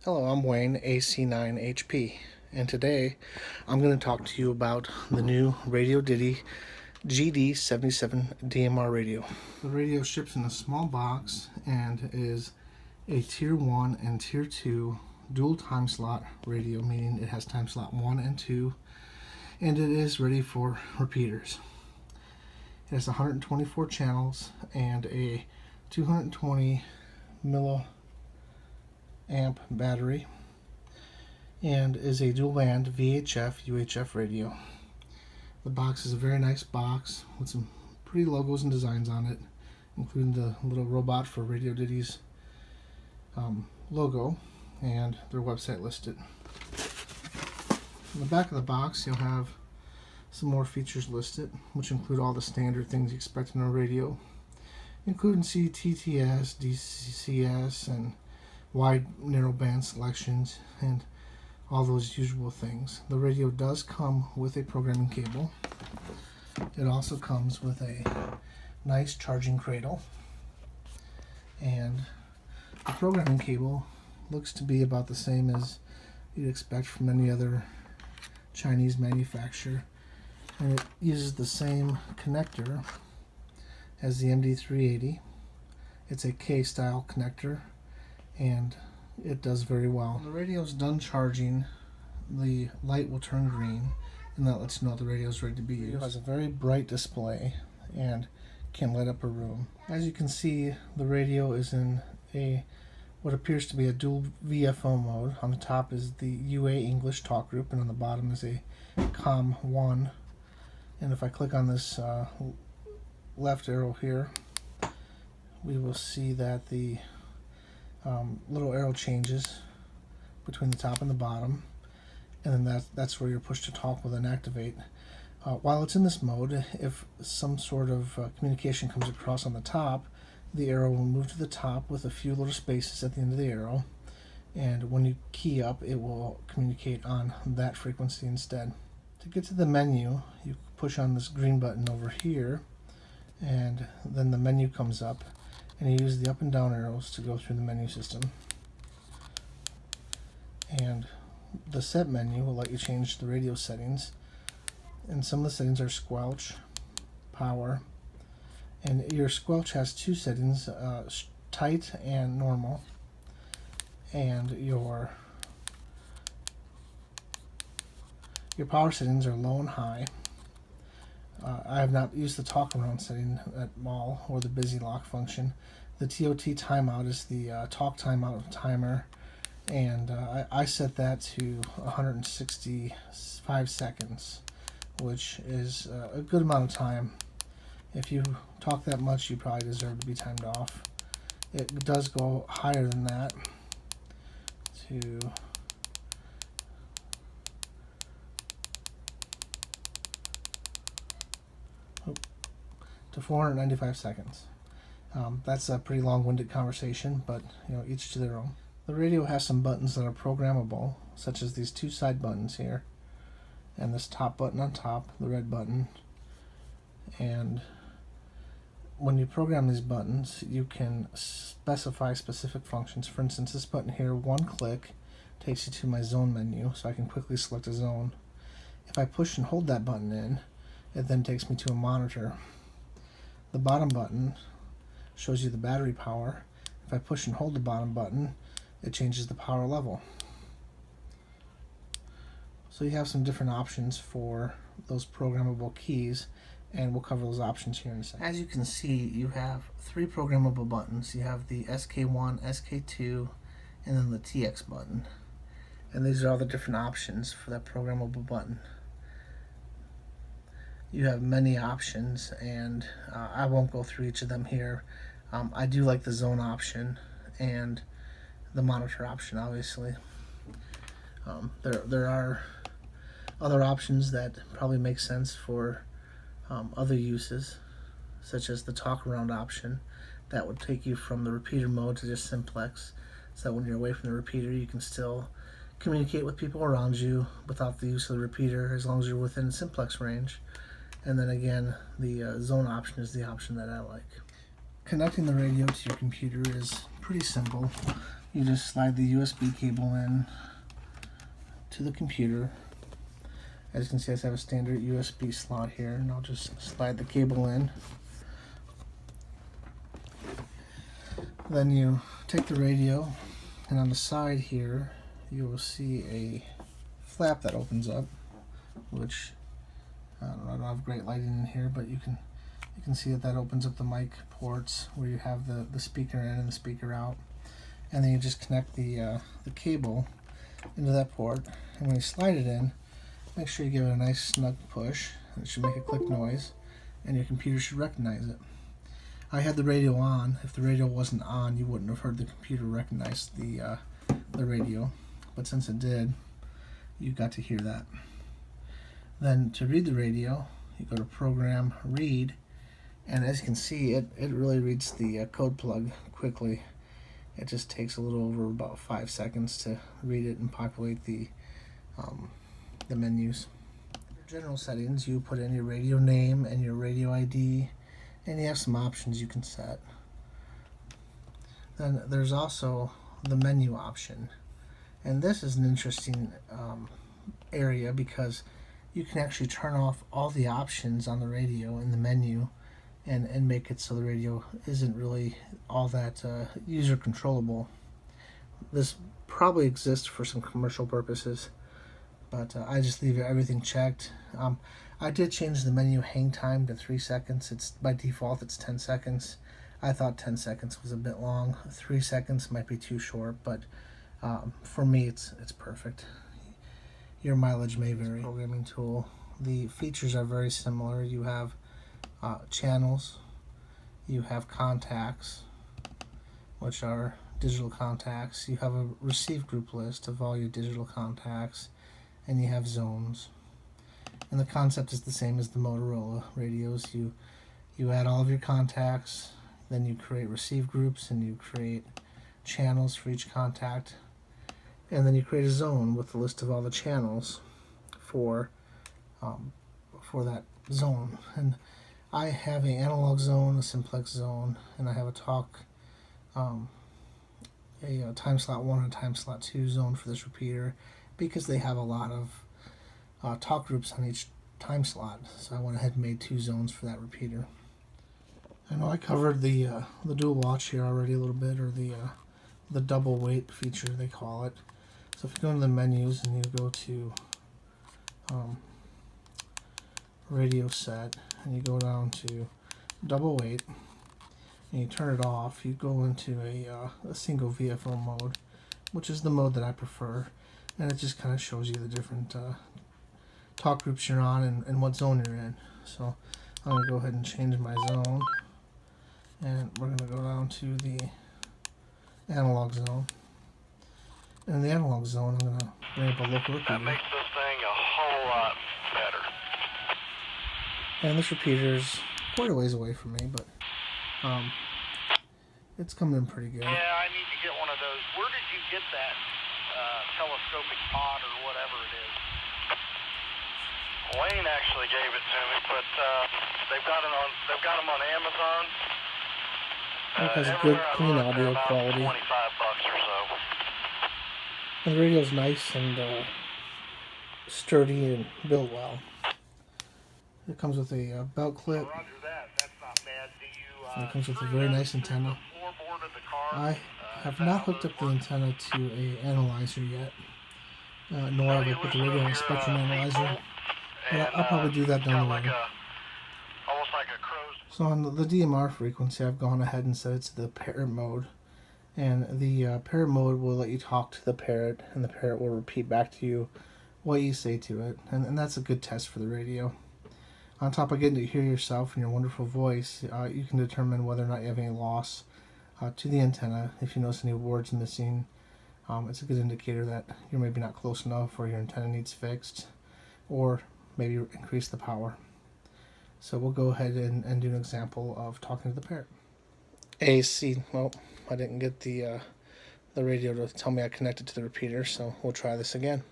Hello, I'm Wayne, AC9HP, and today I'm going to talk to you about the new Radio Ditty GD-77 DMR radio. The radio ships in a small box and is a Tier 1 and Tier 2 dual time slot radio, meaning it has time slot 1 and 2, and it is ready for repeaters. It has 124 channels and a 220 milliamp battery, and is a dual band VHF UHF radio. The box is a very nice box with some pretty logos and designs on it, including the little robot for Radio Ditty's logo and their website listed. In the back of the box you'll have some more features listed, which include all the standard things you expect in a radio, including CTTS, DCS, and wide narrow band selections, and all those usual things. The radio does come with a programming cable. It also comes with a nice charging cradle, and the programming cable looks to be about the same as you'd expect from any other Chinese manufacturer, and it uses the same connector as the MD380. It's a K-style connector, and it does very well. When the radio is done charging, the light will turn green, and that lets you know the radio is ready to be used. It has a very bright display and can light up a room. As you can see, the radio is in what appears to be a dual VFO mode. On the top is the UA English talk group, and on the bottom is a COM1. And if I click on this left arrow here, we will see that the little arrow changes between the top and the bottom, and then that's where your push to talk will then activate. While it's in this mode, if some sort of communication comes across on the top, the arrow will move to the top with a few little spaces at the end of the arrow, and when you key up, it will communicate on that frequency instead. To get to the menu, you push on this green button over here, and then the menu comes up, and you use the up and down arrows to go through the menu system. And the set menu will let you change the radio settings, and some of the settings are squelch, power, and your squelch has two settings, tight and normal, and your power settings are low and high. I have not used the talk around setting at all, or the busy lock function. The TOT timeout is the talk timeout timer, and I set that to 165 seconds, which is a good amount of time. If you talk that much, you probably deserve to be timed off. It does go higher than that to 495 seconds. That's a pretty long-winded conversation, but each to their own. The radio has some buttons that are programmable, such as these two side buttons here, and this top button on top, the red button. And when you program these buttons, you can specify specific functions. For instance, this button here, one click, takes you to my zone menu, so I can quickly select a zone. If I push and hold that button in, it then takes me to a monitor. The bottom button shows you the battery power. If I push and hold the bottom button, it changes the power level. So you have some different options for those programmable keys, and we'll cover those options here in a second. As you can see, you have three programmable buttons. You have the SK1, SK2, and then the TX button. And these are all the different options for that programmable button. You have many options, and I won't go through each of them here. I do like the zone option and the monitor option, obviously. There are other options that probably make sense for other uses, such as the talk around option. That would take you from the repeater mode to just simplex, so that when you're away from the repeater, you can still communicate with people around you without the use of the repeater, as long as you're within simplex range. And then again, the zone option is the option that I like. Connecting the radio to your computer is pretty simple. you just slide the USB cable in to the computer. As you can see, I have a standard USB slot here, and I'll just slide the cable in. Then you take the radio, and on the side here, you will see a flap that opens up, which I don't have great lighting in here, but you can see that opens up the mic ports where you have the speaker in and the speaker out, and then you just connect the cable into that port, and when you slide it in, make sure you give it a nice snug push. It should make a click noise, and your computer should recognize it. I had the radio on. If the radio wasn't on, you wouldn't have heard the computer recognize the radio, but since it did, you got to hear that. Then to read the radio, you go to Program Read, and as you can see, it really reads the code plug quickly. It just takes a little over about 5 seconds to read it and populate the menus. Under general settings, you put in your radio name and your radio ID, and you have some options you can set. Then there's also the menu option, and this is an interesting area because you can actually turn off all the options on the radio in the menu and make it so the radio isn't really all that user controllable. This probably exists for some commercial purposes, but I just leave everything checked. I did change the menu hang time to 3 seconds. It's by default it's 10 seconds. I thought 10 seconds was a bit long. 3 seconds might be too short, but for me it's perfect. Your mileage may vary. Programming tool. The features are very similar. You have channels, you have contacts, which are digital contacts. You have a receive group list of all your digital contacts, and you have zones. And the concept is the same as the Motorola radios. You add all of your contacts, then you create receive groups, and you create channels for each contact, and then you create a zone with the list of all the channels for that zone. And I have an analog zone, a simplex zone, and I have a talk, a time slot 1 and a time slot 2 zone for this repeater, because they have a lot of talk groups on each time slot. So I went ahead and made 2 zones for that repeater. I know I covered the dual watch here already a little bit, or the double weight feature they call it. So if you go into the menus and you go to radio set, and you go down to double weight, and you turn it off, you go into a single VFO mode, which is the mode that I prefer, and it just kind of shows you the different talk groups you're on and what zone you're in. So I'm going to go ahead and change my zone, and we're going to go down to the analog zone. And in the analog zone, I'm going to bring up a local repeater. That makes this thing a whole lot better. And this repeater is quite a ways away from me, but it's coming in pretty good. Yeah, I need to get one of those. Where did you get that telescopic pod or whatever it is? Wayne actually gave it to me, but they've got them on Amazon. It has a good, clean audio quality. $25 or so. And the radio's nice and sturdy and built well. It comes with a belt clip. Roger that. That's not bad. And it comes with a very nice antenna. I have not hooked up the antenna to an analyzer yet, nor have I put the radio on a spectrum analyzer, but I'll probably do that down the line. Almost like a crow's. So on the DMR frequency, I've gone ahead and set it to the parrot mode, and the parrot mode will let you talk to the parrot, and the parrot will repeat back to you what you say to it, and that's a good test for the radio. On top of getting to hear yourself and your wonderful voice, you can determine whether or not you have any loss to the antenna. If you notice any words missing, it's a good indicator that you're maybe not close enough, or your antenna needs fixed, or maybe increase the power. So we'll go ahead and do an example of talking to the parrot. AC. Well, I didn't get the radio to tell me I connected to the repeater, so we'll try this again.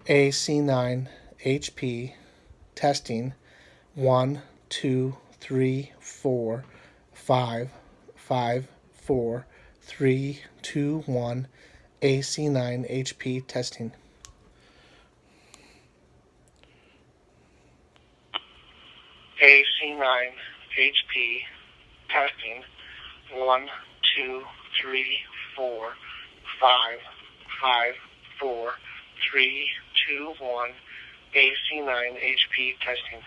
AC9 HP testing 1 2 3 4 5 5 4 3, 2, 1, AC9 HP testing. AC9 HP testing. 1, 2, 3, 4, 5, 5, 4, 3, 2, 1. AC9 HP testing.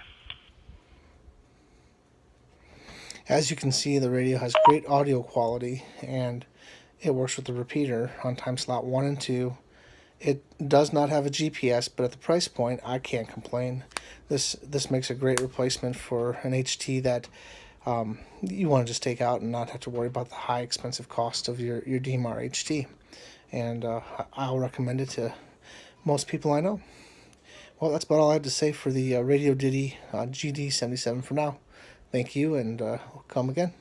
As you can see, the radio has great audio quality, and it works with the repeater on time slot 1 and 2. It does not have a GPS, but at the price point, I can't complain. This makes a great replacement for an HT that you want to just take out and not have to worry about the high expensive cost of your DMR HT. And I'll recommend it to most people I know. Well, that's about all I have to say for the Radio Ditty GD-77 for now. Thank you, and we'll come again.